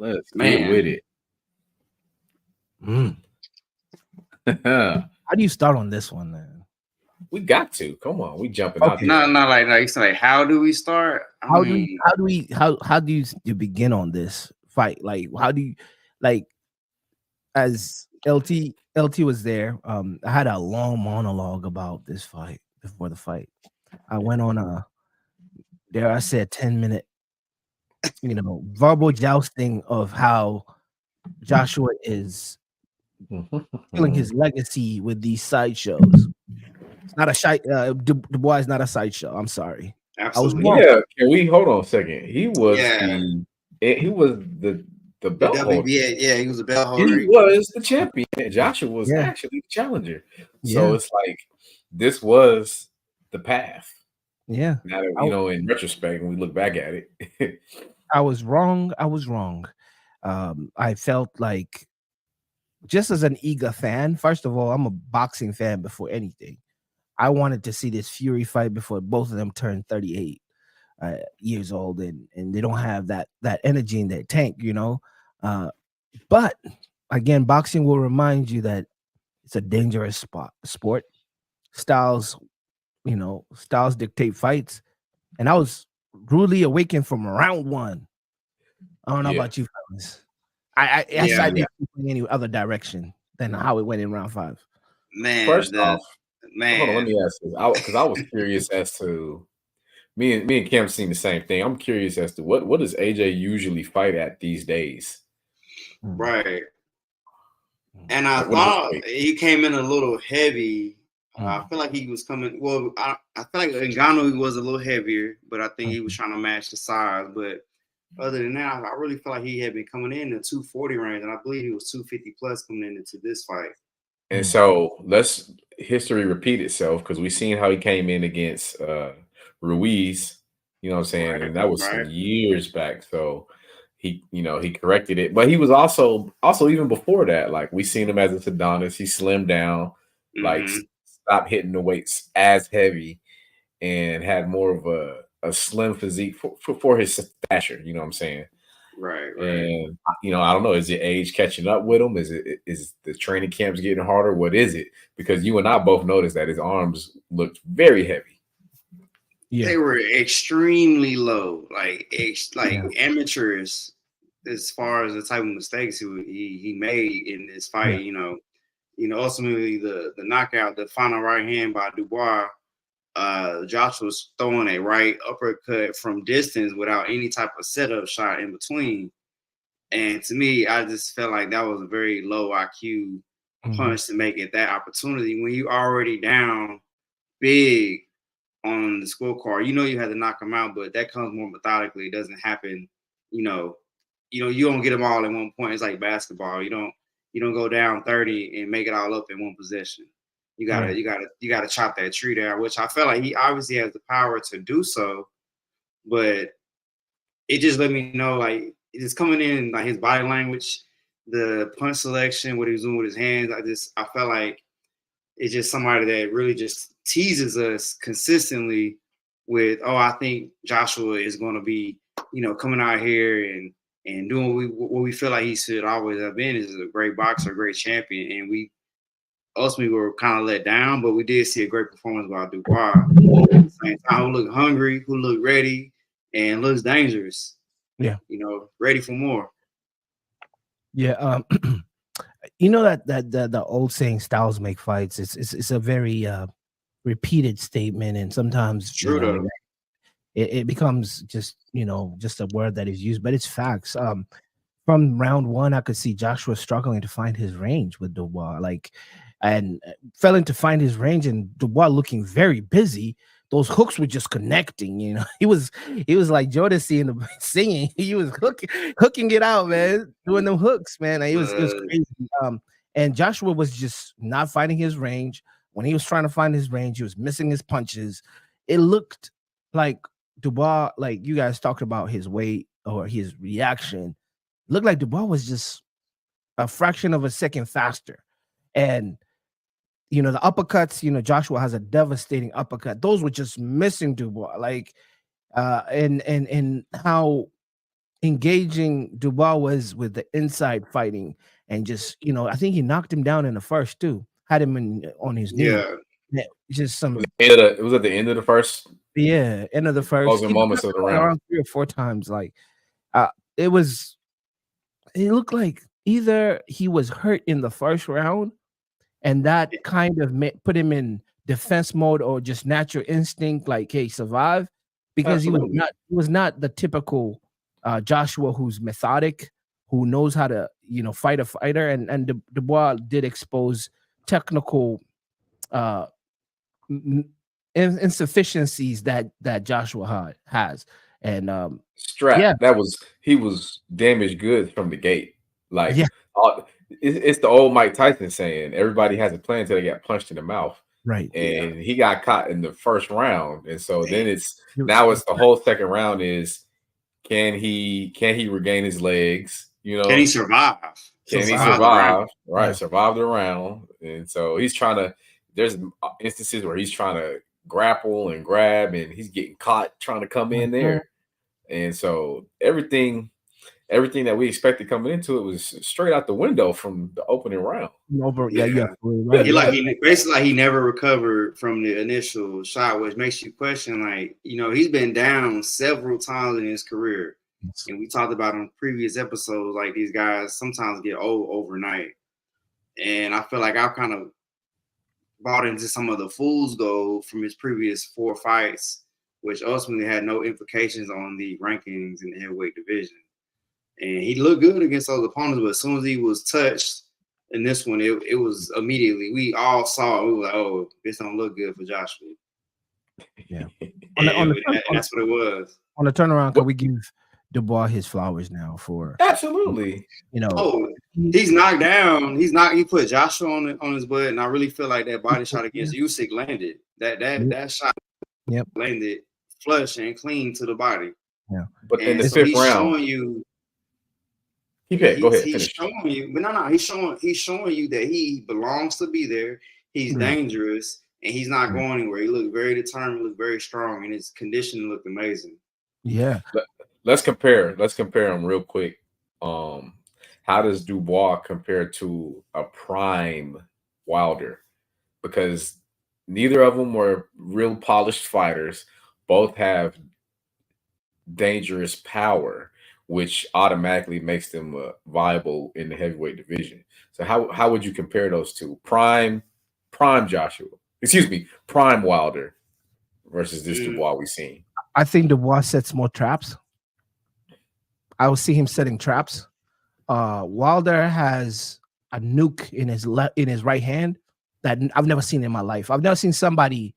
Let's get with it. How do you start on this one, man? We got to come on. We jumping out here. Not like you say. How do we start? How do you begin on this fight? Like, how do you as LT was there? I had a long monologue about this fight before the fight. I went on I said 10-minute, verbal jousting of how Joshua is killing his legacy with these sideshows. It's not a Dubois is not a sideshow. I'm sorry. Absolutely. Yeah. Can we hold on a second? He was the belt holder. Yeah, he was the belt holder. He was the champion. Joshua was actually the challenger. So it's like this was the path. Yeah. Now that in retrospect, when we look back at it, I was wrong. I felt like, just as an eager fan, first of all, I'm a boxing fan before anything. I wanted to see this Fury fight before both of them turned 38 years old, and they don't have that energy in their tank, But again, boxing will remind you that it's a dangerous sport. Styles dictate fights, and I was rudely awakened from round one. I don't know about you fellas. I didn't think any other direction than how it went in round 5. Man, first off, hold on, let me ask this, because I was curious as to me and Cam seen the same thing. I'm curious as to what does AJ usually fight at these days? Right. And I thought he came in a little heavy. I feel like he was coming. Well, I feel like Ngannou he was a little heavier, but I think he was trying to match the size. But other than that, I really feel like he had been coming in the 240 range, and I believe he was 250 plus coming into this fight. And so history repeat itself, because we seen how he came in against Ruiz. You know what I'm saying? Right, and that was some years back. So he corrected it, but he was also even before that. Like, we seen him as a Adonis. He slimmed down, like stopped hitting the weights as heavy, and had more of a slim physique for his stature. You know what I'm saying? Right. And I don't know. Is it age catching up with him? Is the training camps getting harder? What is it? Because you and I both noticed that his arms looked very heavy. Yeah. They were extremely low, like amateurs, as far as the type of mistakes he made in this fight. Ultimately the knockout, the final right hand by Dubois. Josh was throwing a right uppercut from distance without any type of setup shot in between. And to me, I just felt like that was a very low IQ punch to make it that opportunity when you already down big on the scorecard. You had to knock him out, but that comes more methodically. It doesn't happen, you don't get them all in one point. It's like basketball. You don't go down 30 and make it all up in one possession. You gotta chop that tree down, which I felt like he obviously has the power to do so, but it just let me know, like, it's coming in, like, his body language, the punch selection, what he was doing with his hands. I felt like it's just somebody that really just teases us consistently with, I think Joshua is going to be, coming out here and doing what we feel like he should always have been, is a great boxer, a great champion, and we ultimately were kind of let down, but we did see a great performance by Dubois. At the same time, who looked hungry, who looked ready, and looks dangerous. Yeah. Ready for more. Yeah. That the old saying, styles make fights. It's a very repeated statement, and sometimes true it becomes just a word that is used, but it's facts. From round one, I could see Joshua struggling to find his range with Dubois, and failing to find his range, and Dubois looking very busy. Those hooks were just connecting. He was like Jodeci in the singing. He was hooking it out, man, doing them hooks, man. It was crazy. And Joshua was just not finding his range. When he was trying to find his range, he was missing his punches. It looked like Dubois, like you guys talked about his weight or his reaction, looked like Dubois was just a fraction of a second faster. And the uppercuts, Joshua has a devastating uppercut. Those were just missing Dubois. And how engaging Dubois was with the inside fighting and just, I think he knocked him down in the first too. Had him on his knee. Yeah. Just some. It was at the end of the first. Yeah, end of the first. Closing moments of the round. Around 3 or 4 times. Like, it looked like either he was hurt in the first round, and that kind of put him in defense mode, or just natural instinct, like, hey, survive, because he was not the typical Joshua who's methodic, who knows how to fight a fighter, and Dubois did expose technical insufficiencies that Joshua has, and Strap, he was damaged good from the gate. Like, it's the old Mike Tyson saying, everybody has a plan until they get punched in the mouth. Right. And he got caught in the first round. And so then it's the whole second round is, can he regain his legs? Can he survive? Right. Survive the round. And so there's instances where he's trying to grapple and grab, and he's getting caught trying to come in there. And so everything that we expected coming into it was straight out the window from the opening round. He never recovered from the initial shot, which makes you question, like, he's been down several times in his career. And we talked about on previous episodes, like, these guys sometimes get old overnight. And I feel like I've kind of bought into some of the fool's gold from his previous 4 fights, which ultimately had no implications on the rankings in the heavyweight division. And he looked good against those opponents, but as soon as he was touched in this one, it was immediately, we all saw it. We were like, oh, this don't look good for Joshua. Yeah. That's what it was. On the turnaround, can we give Dubois his flowers now for absolutely? He's knocked down. He put Joshua on his butt, and I really feel like that body shot against Usyk landed. That shot landed flush and clean to the body. Yeah. But in the fifth round, go ahead. He's showing you, but no. He's showing you that he belongs to be there. He's dangerous, and he's not going anywhere. He looked very determined, looked very strong, and his conditioning looked amazing. Yeah. Let's compare them real quick. How does Dubois compare to a prime Wilder? Because neither of them were real polished fighters. Both have dangerous power, which automatically makes them viable in the heavyweight division. So how would you compare those two? Prime Wilder versus this Dubois we've seen. I think Dubois sets more traps. I will see him setting traps. Wilder has a nuke in his right hand that I've never seen in my life. I've never seen somebody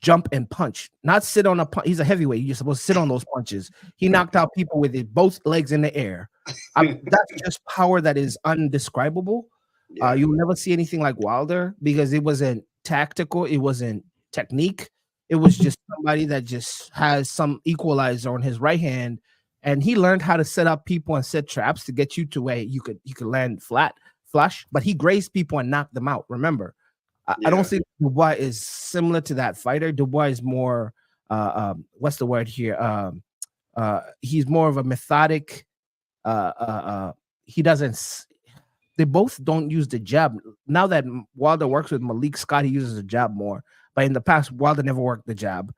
jump and punch, not sit on a punch. He's a heavyweight. You're supposed to sit on those punches. He knocked out people with both legs in the air. That's just power that is undescribable. You'll never see anything like Wilder because it wasn't tactical. It wasn't technique. It was just somebody that just has some equalizer on his right hand. And he learned how to set up people and set traps to get you to where you could land flush, but he grazed people and knocked them out. Remember, I don't think Dubois is similar to that fighter. Dubois is more, what's the word here? He's more of a methodic. He doesn't. They both don't use the jab. Now that Wilder works with Malik Scott, he uses the jab more. But in the past, Wilder never worked the jab.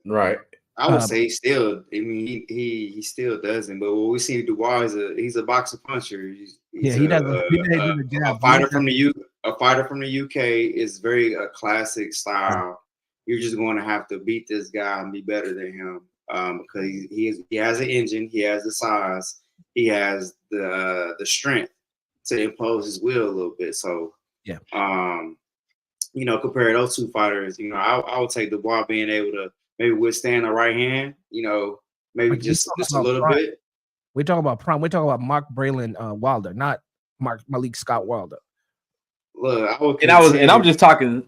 Right. I would say still. I mean, he still doesn't. But what we see Dubois he's a boxer puncher. He doesn't. A fighter from the UK is very a classic style. You're just going to have to beat this guy and be better than him because he has an engine. He has the size. He has the strength to impose his will a little bit. So compare those two fighters. I would take Dubois being able to maybe withstand a right hand, maybe just a little bit. We're talking about prime. We're talking about Mark Braylon Wilder, not Malik Scott Wilder. Look, I'm just talking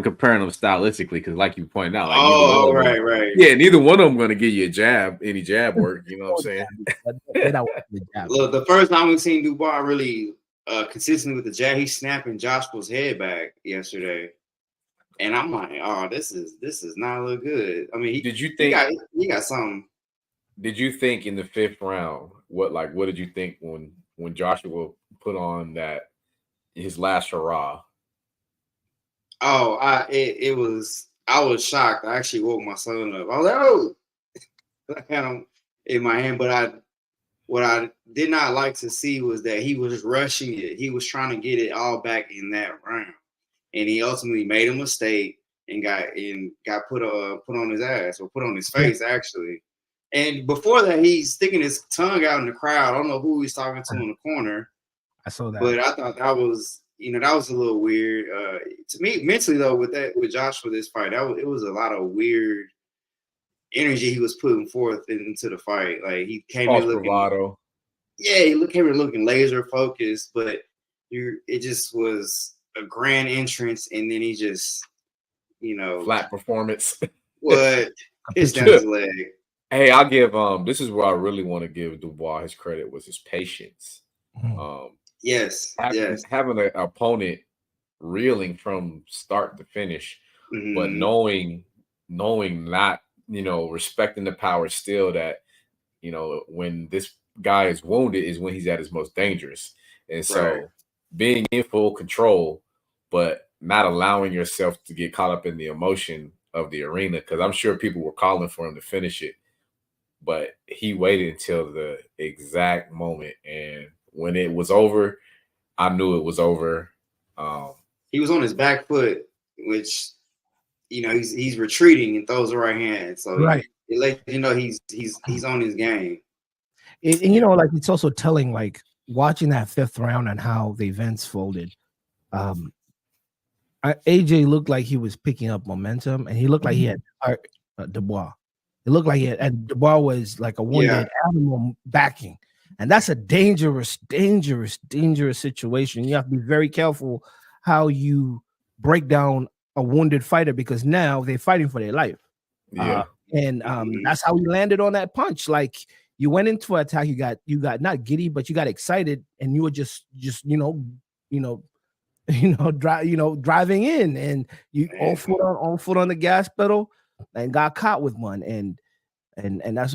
comparing them stylistically because, like you pointed out, like right. Yeah, neither one of them going to give you any jab work. You know what I'm saying? Look, the first time we've seen Dubois really consistently with the jab, he snapping Joshua's head back yesterday. And I'm like, oh, this is not look good. I mean, did you think he got something? did you think in the 5th round? What did you think when Joshua put on that his last hurrah? Oh, I was shocked. I actually woke my son up. I was like, oh, I had him in my hand, but what I did not like to see was that he was rushing it. He was trying to get it all back in that round, and he ultimately made a mistake and got put on his ass, or put on his face actually. And before that, he's sticking his tongue out in the crowd. I don't know who he's talking to in the corner. I saw that, but I thought that was, that was a little weird to me mentally though. With Josh for this fight, it was a lot of weird energy he was putting forth into the fight. Like he came in looking bravado. Yeah, came in looking laser focused, but it just was a grand entrance, and then he just, flat performance. What? His down his leg. Hey, I'll give this is where I really want to give Dubois his credit, was his patience. Yes. Having an opponent reeling from start to finish, but knowing not, respecting the power still, that, when this guy is wounded is when he's at his most dangerous. And so being in full control, but not allowing yourself to get caught up in the emotion of the arena, because I'm sure people were calling for him to finish it, but he waited until the exact moment. And when it was over, I knew it was over. He was on his back foot, which, he's retreating and throws the right hand. So it lets you know he's on his game. And like, it's also telling, like, watching that 5th round and how the events folded. AJ looked like he was picking up momentum, and he looked like he had Dubois. It looked like and Dubois was like a wounded animal backing. And that's a dangerous, dangerous, dangerous situation. You have to be very careful how you break down a wounded fighter, because now they're fighting for their life. And that's how he landed on that punch. Like, you went into an attack, you got not giddy, but you got excited, and you were just driving in, and you all foot on the gas pedal, and got caught with one, and that's